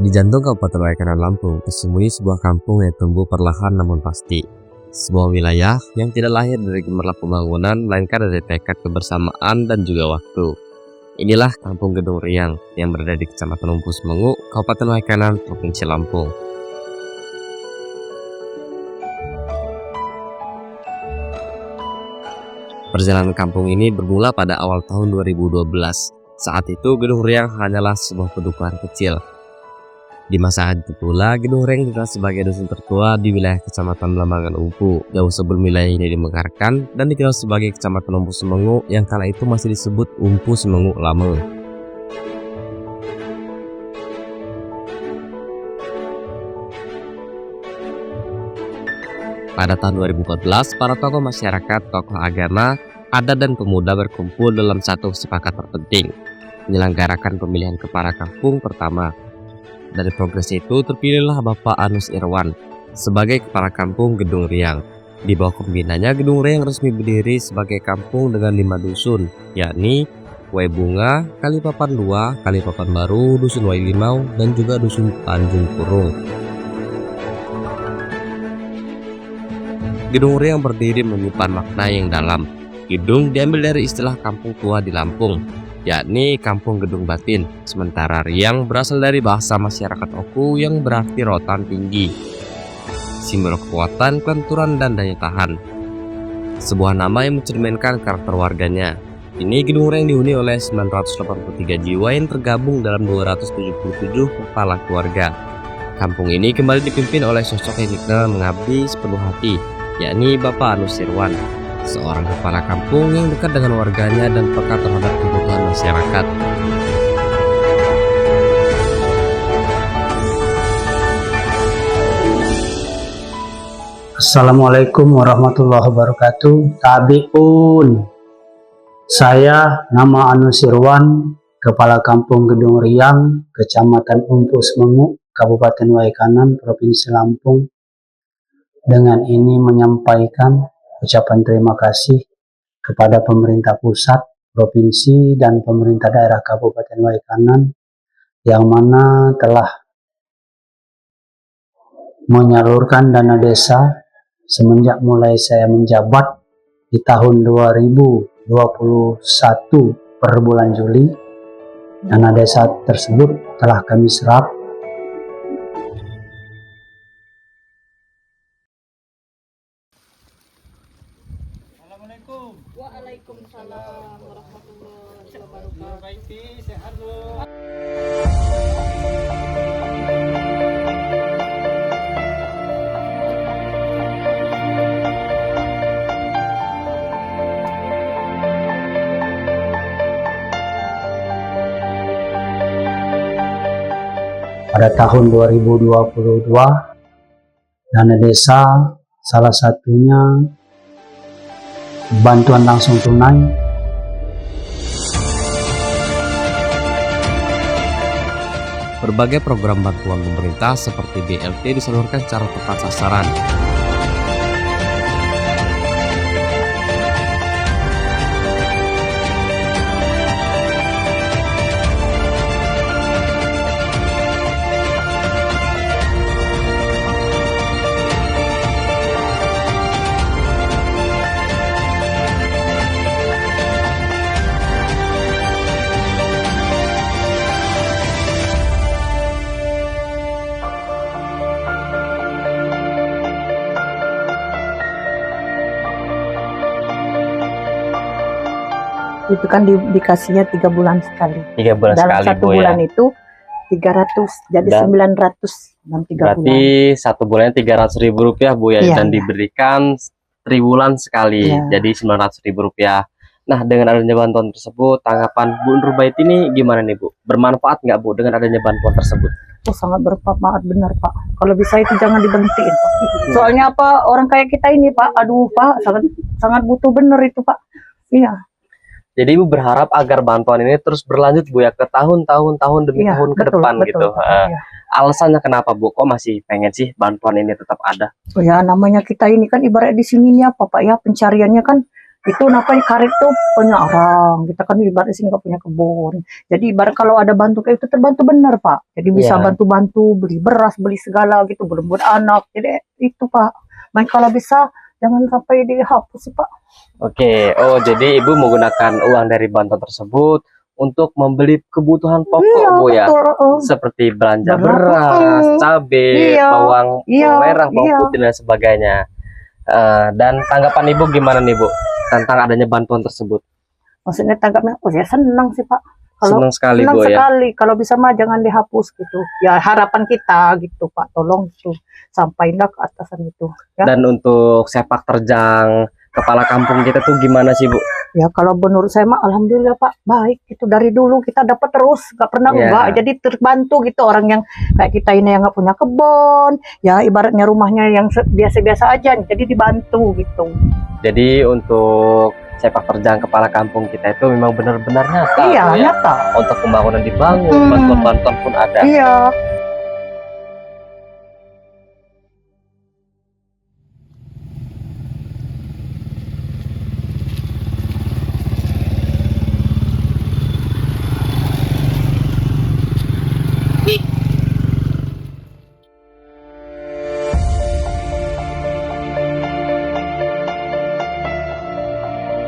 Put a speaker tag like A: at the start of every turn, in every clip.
A: Di jantung Kabupaten Waikanan Lampung tersembunyi sebuah kampung yang tumbuh perlahan namun pasti. Sebuah wilayah yang tidak lahir dari gemerlap pembangunan, melainkan dari tekad kebersamaan dan juga waktu. Inilah Kampung Gedung Riang yang berada di Kecamatan Umpu Semengu, Kabupaten Waikanan, Provinsi Lampung. Perjalanan kampung ini bermula pada awal tahun 2012. Saat itu Gedung Riang hanyalah sebuah pedukuhan kecil. Di masa itu pula, Gedung Riang dikenal sebagai dusun tertua di wilayah Kecamatan Belambangan Umpu, jauh sebelum wilayah ini dimekarkan dan dikenal sebagai Kecamatan Umpu Semengu yang kala itu masih disebut Umpu Semengu Lame. Pada tahun 2014, para tokoh masyarakat, tokoh agama, adat dan pemuda berkumpul dalam satu kesepakatan penting, menyelenggarakan pemilihan kepala kampung pertama. Dari progres itu terpilihlah Bapak Anus Irwan sebagai kepala kampung Gedung Riang. Di bawah pembinanya, Gedung Riang resmi berdiri sebagai kampung dengan 5 dusun, yakni Wai Bunga, Kalipapan 2, Kalipapan Baru, Dusun Wai Limau, dan juga Dusun Tanjung Kurung. Gedung Riang berdiri menyimpan makna yang dalam. Gedung diambil dari istilah kampung tua di Lampung, yakni kampung gedung batin. Sementara Riang berasal dari bahasa masyarakat Oku yang berarti rotan tinggi, simbol kekuatan, kelenturan, dan daya tahan. Sebuah nama yang mencerminkan karakter warganya. Ini Gedung Riang dihuni oleh 983 jiwa yang tergabung dalam 277 kepala keluarga. Kampung ini kembali dipimpin oleh sosok yang dikenal mengabdi sepenuh hati, yakni Bapak Anus Irwan, seorang kepala kampung yang dekat dengan warganya dan peka terhadap kebutuhan masyarakat.
B: Assalamualaikum warahmatullahi wabarakatuh. Tabiun. Saya nama Anus Irwan, Kepala Kampung Gedung Riang, Kecamatan Umpu Semengu, Kabupaten Waikanan, Provinsi Lampung. Dengan ini menyampaikan ucapan terima kasih kepada pemerintah pusat, provinsi, dan pemerintah daerah Kabupaten Waikanan yang mana telah menyalurkan dana desa semenjak mulai saya menjabat di tahun 2021 per bulan Juli. Dana desa tersebut telah kami serap.
C: Assalamualaikum.
D: Waalaikumsalam warahmatullahi wabarakatuh.
C: Baiti, sehat Bu.
B: Pada tahun 2022, dana desa salah satunya bantuan langsung tunai.
A: Berbagai program bantuan pemerintah seperti BLT disalurkan secara tepat sasaran.
D: Itu kan dikasihnya 3 bulan sekali.
A: 3 bulan
D: Dalam
A: sekali,
D: 1
A: Bu,
D: bulan
A: ya.
D: itu 300, jadi
A: Dan
D: 900 dalam 3
A: Berarti
D: bulan.
A: 1 bulannya Rp300.000, Bu, ya,
D: Iya,
A: dan
D: iya.
A: diberikan triwulan sekali,
D: Iya.
A: jadi Rp900.000. Nah, dengan adanya bantuan tersebut, tanggapan Bu Nurbaiti ini gimana nih, Bu? Bermanfaat nggak, Bu, dengan adanya bantuan tersebut?
D: Oh, sangat bermanfaat benar, Pak. Kalau bisa itu jangan diberhentiin, Pak. Soalnya apa, orang kayak kita ini, Pak, aduh, Pak, sangat butuh benar itu, Pak. Iya.
A: Jadi Ibu berharap agar bantuan ini terus berlanjut, Bu, ya, ke tahun demi
D: Iya,
A: tahun ke
D: betul,
A: depan
D: betul,
A: gitu.
D: betul, iya.
A: Alasannya kenapa, Bu? Kok masih pengen sih bantuan ini tetap ada?
D: Oh ya, namanya kita ini kan ibarat di sini nih apa, Pak, ya, pencariannya kan Itu namanya karet tuh punya orang. Kita kan ibarat sini nggak punya kebun. Jadi ibarat kalau ada bantu kayak itu terbantu benar Pak. Jadi bisa
A: Iya.
D: bantu-bantu beli beras, beli segala gitu, belum buat anak. Jadi itu Pak. Main kalau bisa jangan sampai dihapus sih Pak.
A: Oke, oh jadi ibu menggunakan uang dari bantuan tersebut untuk membeli kebutuhan pokok Bu ya,
D: betul.
A: seperti belanja
D: Beras,
A: beras, cabai,
D: Iya,
A: bawang
D: iya,
A: merah, bawang
D: iya.
A: putih dan sebagainya. Dan tanggapan ibu gimana nih Bu tentang adanya bantuan tersebut?
D: Maksudnya tanggapnya, oh ya senang sih Pak. Kalau
A: Senang sekali
D: senang
A: Bu ya.
D: sekali, kalau bisa mah jangan dihapus gitu. Ya harapan kita gitu Pak, tolong tuh sampailah ke atasan itu. Ya,
A: Dan untuk sepak terjang kepala kampung kita tuh gimana sih Bu?
D: ya kalau menurut saya mah alhamdulillah Pak, baik itu dari dulu kita dapat terus, nggak pernah
A: Iya.
D: enggak. Jadi terbantu gitu orang yang kayak kita ini yang nggak punya kebun, ya ibaratnya rumahnya yang biasa-biasa aja, jadi dibantu gitu.
A: Jadi untuk sepak terjang kepala kampung kita itu memang benar-benar nyata
D: Iya,
A: Bu ya.
D: nyata.
A: Untuk pembangunan dibangun,
D: Hmm.
A: bantuan-bantuan pun ada.
D: Iya.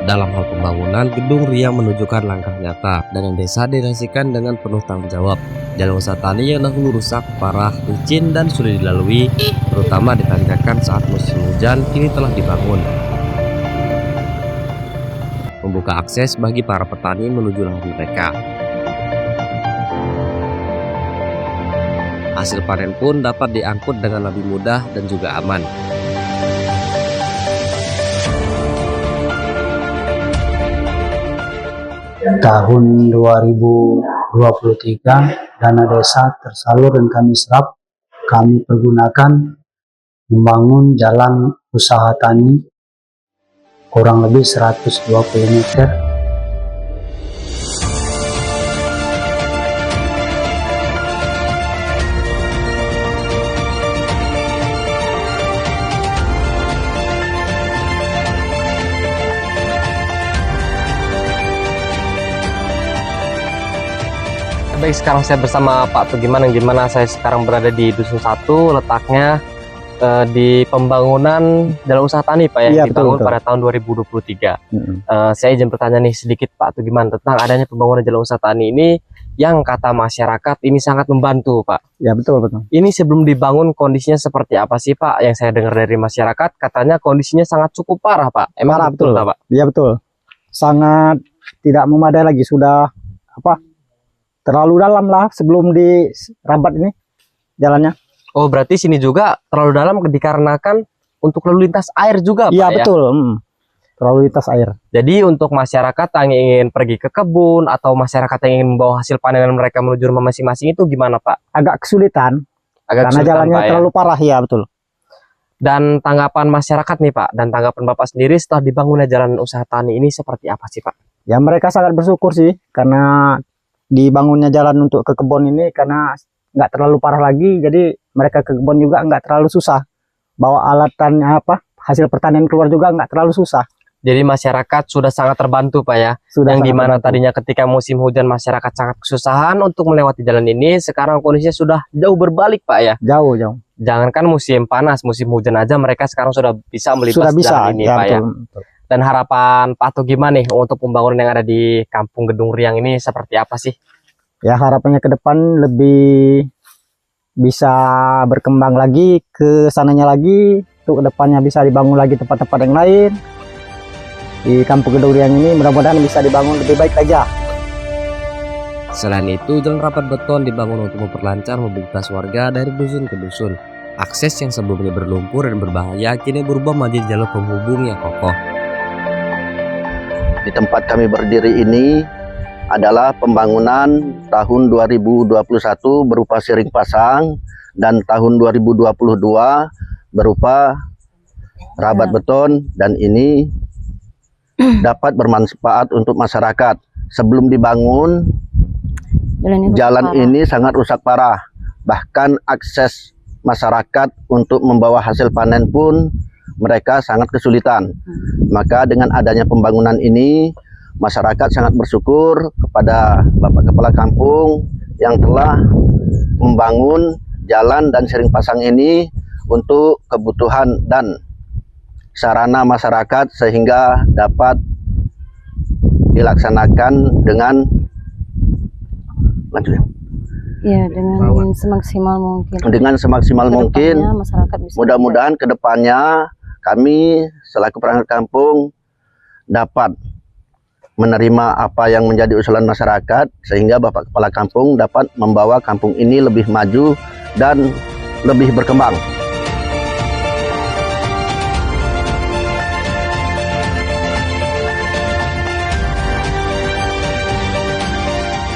A: Dalam hal pembangunan, Gedung Riang menunjukkan langkah nyata dan yang desa dirasikan dengan penuh tanggung jawab. Jalan usaha tani yang dahulu rusak parah, licin dan sulit dilalui, terutama ditanjakan saat musim hujan, kini telah dibangun. Membuka akses bagi para petani menuju lahan mereka. Hasil panen pun dapat diangkut dengan lebih mudah dan juga aman.
B: Tahun 2023 dana desa tersalur dan kami serap, kami pergunakan membangun jalan usaha tani kurang lebih 120 meter.
A: Baik, sekarang saya bersama Pak Tugiman, yang dimana saya sekarang berada di Dusun 1, letaknya di pembangunan jalan usaha tani Pak ya,
B: Iya,
A: dibangun
B: betul.
A: pada tahun 2023. Saya izin bertanya nih sedikit Pak Tugiman tentang adanya pembangunan jalan usaha tani ini yang kata masyarakat ini sangat membantu Pak.
B: Ya betul betul.
A: Ini sebelum dibangun kondisinya seperti apa sih Pak? Yang saya dengar dari masyarakat katanya kondisinya sangat cukup parah Pak. Emang
B: Parah,
A: betul
B: betul.
A: nggak, Pak?
B: Iya betul. Sangat tidak memadai lagi, sudah terlalu dalam lah sebelum dirambat ini jalannya.
A: Oh, berarti sini juga terlalu dalam dikarenakan untuk lalu lintas air juga Pak
B: Iya
A: ya?
B: betul. Terlalu lintas air.
A: Jadi untuk masyarakat yang ingin pergi ke kebun atau masyarakat yang ingin membawa hasil panen mereka menuju rumah masing-masing itu gimana Pak?
B: Agak kesulitan
A: Agak
B: karena
A: kesulitan,
B: jalannya
A: Pak, ya?
B: terlalu parah, ya betul.
A: Dan tanggapan masyarakat nih Pak, dan tanggapan Bapak sendiri setelah dibangunnya jalan usaha tani ini seperti apa sih Pak?
B: Ya mereka sangat bersyukur sih karena dibangunnya jalan untuk ke kebun ini, karena nggak terlalu parah lagi, jadi mereka ke kebun juga nggak terlalu susah. Bawa alatannya hasil pertanian keluar juga nggak terlalu susah.
A: Jadi masyarakat sudah sangat terbantu Pak ya?
B: Sudah
A: Yang
B: sangat
A: dimana
B: terbantu.
A: tadinya ketika musim hujan masyarakat sangat kesusahan untuk melewati jalan ini, sekarang kondisinya sudah jauh berbalik Pak ya?
B: Jauh.
A: Jangankan musim panas, musim hujan aja mereka sekarang sudah bisa melibas
B: Sudah bisa,
A: jalan ini
B: ya
A: Pak ya?
B: betul.
A: Dan harapan Pak Tuh gimana nih untuk pembangunan yang ada di Kampung Gedung Riang ini seperti apa sih?
B: Ya harapannya ke depan lebih bisa berkembang lagi ke sananya lagi, untuk kedepannya bisa dibangun lagi tempat-tempat yang lain di Kampung Gedung Riang ini, mudah-mudahan bisa dibangun lebih baik aja.
A: Selain itu, jalan rapat beton dibangun untuk memperlancar mobilitas warga dari dusun ke dusun. Akses yang sebelumnya berlumpur dan berbahaya kini berubah menjadi jalur penghubung yang kokoh.
C: Di tempat kami berdiri ini adalah pembangunan tahun 2021 berupa siring pasang dan tahun 2022 berupa rabat beton, dan ini dapat bermanfaat untuk masyarakat. Sebelum dibangun, jalan ini sangat rusak parah. Bahkan akses masyarakat untuk membawa hasil panen pun mereka sangat kesulitan. Maka dengan adanya pembangunan ini, masyarakat sangat bersyukur kepada Bapak Kepala Kampung yang telah membangun jalan dan sering pasang ini untuk kebutuhan dan sarana masyarakat sehingga dapat dilaksanakan dengan
E: Ya, dengan semaksimal mungkin.
C: Mungkin.
E: Masyarakat bisa
C: Mudah-mudahan ke depannya kami selaku perangkat kampung dapat menerima apa yang menjadi usulan masyarakat sehingga Bapak Kepala Kampung dapat membawa kampung ini lebih maju dan lebih berkembang.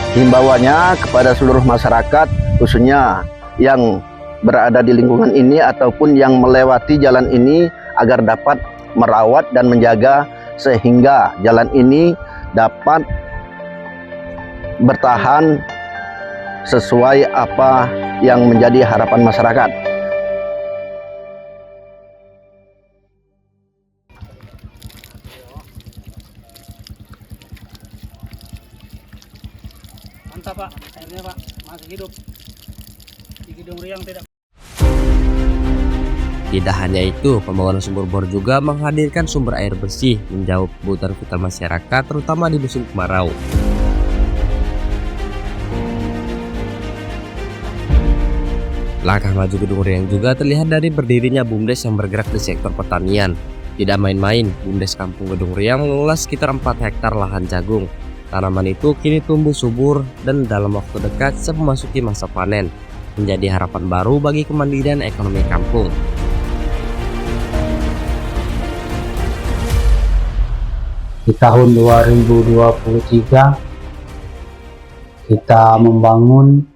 C: Himbauannya kepada seluruh masyarakat, khususnya yang berada di lingkungan ini ataupun yang melewati jalan ini, agar dapat merawat dan menjaga sehingga jalan ini dapat bertahan sesuai apa yang menjadi harapan masyarakat.
B: Mantap Pak, airnya Pak, masih hidup. Di Gedung Riang tidak.
A: Tidak hanya itu, pembangunan sumur bor juga menghadirkan sumber air bersih menjawab kebutuhan vital masyarakat terutama di musim kemarau. Langkah maju Gedung Riang juga terlihat dari berdirinya BUMDes yang bergerak di sektor pertanian. Tidak main-main, BUMDes Kampung Gedung Riang mengelola sekitar 4 hektar lahan jagung. Tanaman itu kini tumbuh subur dan dalam waktu dekat siap memasuki masa panen, menjadi harapan baru bagi kemandirian ekonomi kampung.
B: Di tahun 2023 kita membangun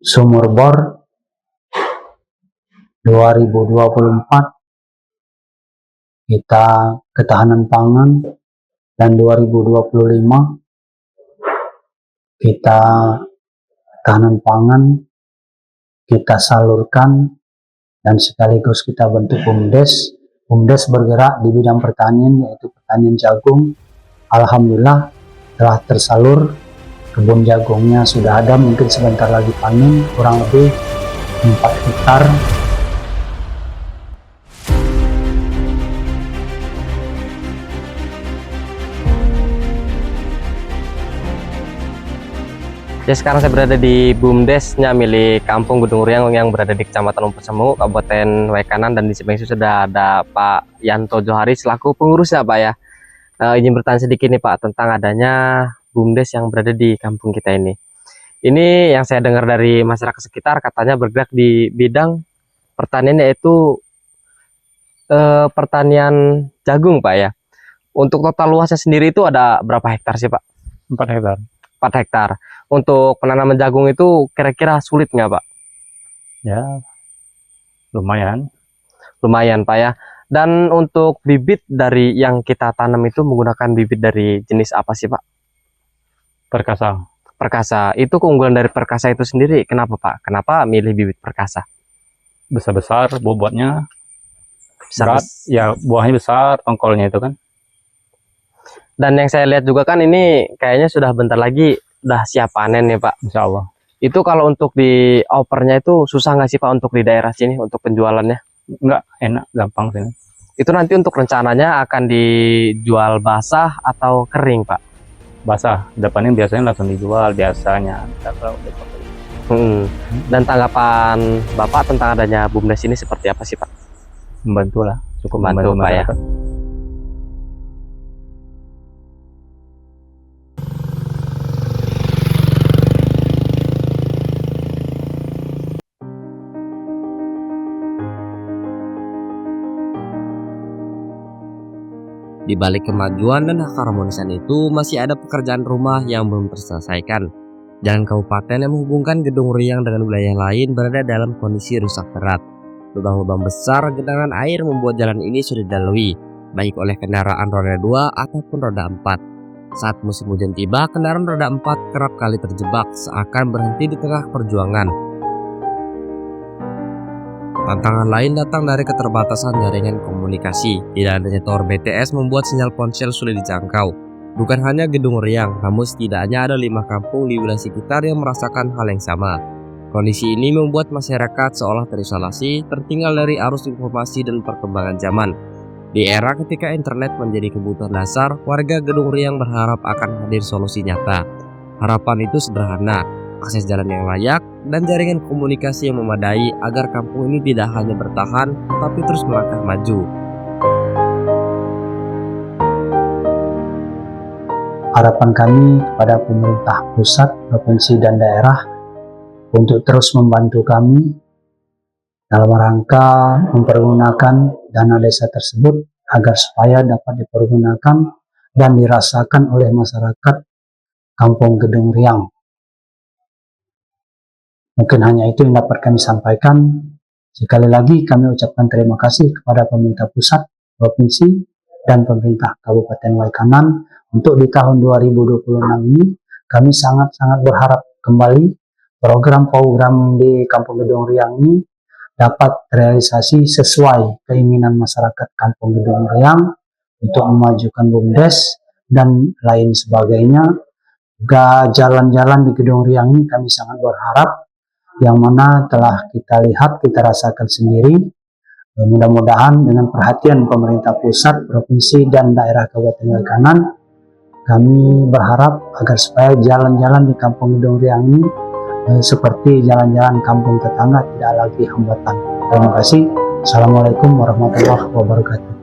B: sumur bor. 2024 kita ketahanan pangan, dan 2025 kita ketahanan pangan kita salurkan dan sekaligus kita bentuk BUMDes. BUMDes bergerak di bidang pertanian, yaitu pertanian jagung. Alhamdulillah telah tersalur, kebun jagungnya sudah ada, mungkin sebentar lagi panen, kurang lebih 4 hektar.
A: Ya, sekarang saya berada di BUMDesnya milik Kampung Gedung Riang yang berada di Kecamatan Umpur Semu, Kabupaten Waikanan, dan di sebelah itu sudah ada Pak Yanto Johari selaku pengurusnya Pak ya. Izin bertanya sedikit nih Pak tentang adanya BUMDes yang berada di kampung kita ini. Ini yang saya dengar dari masyarakat sekitar katanya bergerak di bidang pertanian, yaitu pertanian jagung Pak ya. Untuk total luasnya sendiri itu ada berapa hektar sih Pak?
F: 4 hektar.
A: 4 hektar. Untuk penanaman jagung itu kira-kira sulit nggak Pak?
F: Ya, lumayan.
A: Lumayan Pak ya. Dan untuk bibit dari yang kita tanam itu menggunakan bibit dari jenis apa sih Pak?
F: Perkasa.
A: Perkasa. Itu keunggulan dari perkasa itu sendiri kenapa Pak? Kenapa milih bibit perkasa?
F: Besar-besar, bobotnya
A: Besar.
F: berat, ya buahnya besar, tongkolnya itu kan.
A: Dan yang saya lihat juga kan ini kayaknya sudah bentar lagi udah siap panen nih Pak.
F: Insya Allah.
A: Itu kalau untuk di opernya itu susah nggak sih Pak untuk di daerah sini untuk penjualannya?
F: Enggak, enak, gampang sini.
A: Itu nanti untuk rencananya akan dijual basah atau kering Pak?
F: Basah, depannya biasanya langsung dijual biasanya.
A: Dan tanggapan Bapak tentang adanya BUMDes ini seperti apa sih Pak?
F: Membantu lah, cukup
A: Membantu,
F: membantu
A: Pak, ya.
F: masyarakat.
A: Di balik kemajuan dan keharmonisan itu masih ada pekerjaan rumah yang belum terselesaikan. Jalan kabupaten yang menghubungkan Gedung Riang dengan wilayah lain berada dalam kondisi rusak berat. Lubang-lubang besar genangan air membuat jalan ini sulit dilalui, baik oleh kendaraan roda 2 ataupun roda 4. Saat musim hujan tiba, kendaraan roda 4 kerap kali terjebak seakan berhenti di tengah perjuangan. Tantangan lain datang dari keterbatasan jaringan komunikasi. Tidak adanya tower BTS membuat sinyal ponsel sulit dijangkau. Bukan hanya Gedung Riang, namun setidaknya ada 5 kampung di wilayah sekitar yang merasakan hal yang sama. Kondisi ini membuat masyarakat seolah terisolasi, tertinggal dari arus informasi dan perkembangan zaman. Di era ketika internet menjadi kebutuhan dasar, warga Gedung Riang berharap akan hadir solusi nyata. Harapan itu sederhana, akses jalan yang layak, dan jaringan komunikasi yang memadai agar kampung ini tidak hanya bertahan, tapi terus melangkah maju.
B: Harapan kami kepada pemerintah pusat, provinsi, dan daerah untuk terus membantu kami dalam rangka mempergunakan dana desa tersebut agar supaya dapat dipergunakan dan dirasakan oleh masyarakat Kampung Gedung Riang. Mungkin hanya itu yang dapat kami sampaikan. Sekali lagi kami ucapkan terima kasih kepada pemerintah pusat, provinsi, dan pemerintah Kabupaten Waikanan untuk di tahun 2026 ini kami sangat-sangat berharap kembali program-program di Kampung Gedung Riang ini dapat terrealisasi sesuai keinginan masyarakat Kampung Gedung Riang untuk memajukan BUMDes dan lain sebagainya. Juga jalan-jalan di Gedung Riang ini kami sangat berharap yang mana telah kita lihat, kita rasakan sendiri. Mudah-mudahan dengan perhatian pemerintah pusat, provinsi, dan daerah Kabupaten Waikanan, kami berharap agar supaya jalan-jalan di Kampung Gedung Riang ini seperti jalan-jalan kampung tetangga tidak lagi hambatan. Terima kasih. Assalamualaikum warahmatullahi wabarakatuh.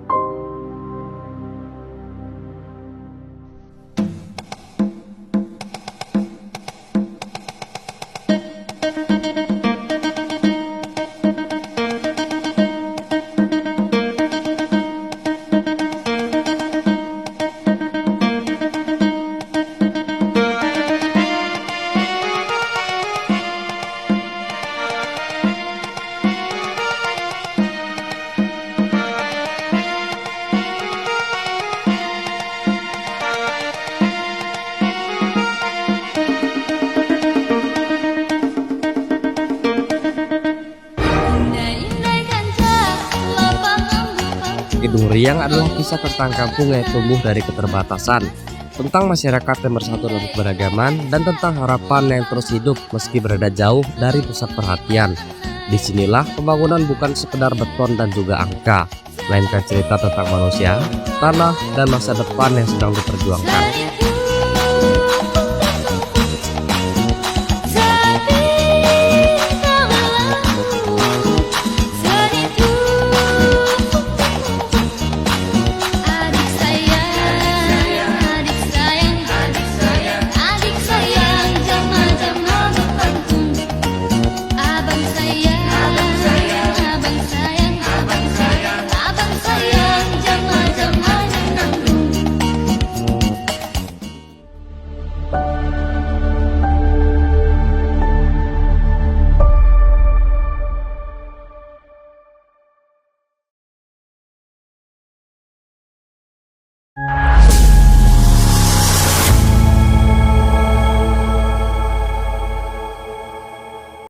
A: Gedung Riang adalah kisah tentang kampung yang tumbuh dari keterbatasan, tentang masyarakat yang bersatu dalam keberagaman, dan tentang harapan yang terus hidup meski berada jauh dari pusat perhatian. Disinilah pembangunan bukan sekedar beton dan juga angka, melainkan cerita tentang manusia, tanah, dan masa depan yang sedang diperjuangkan.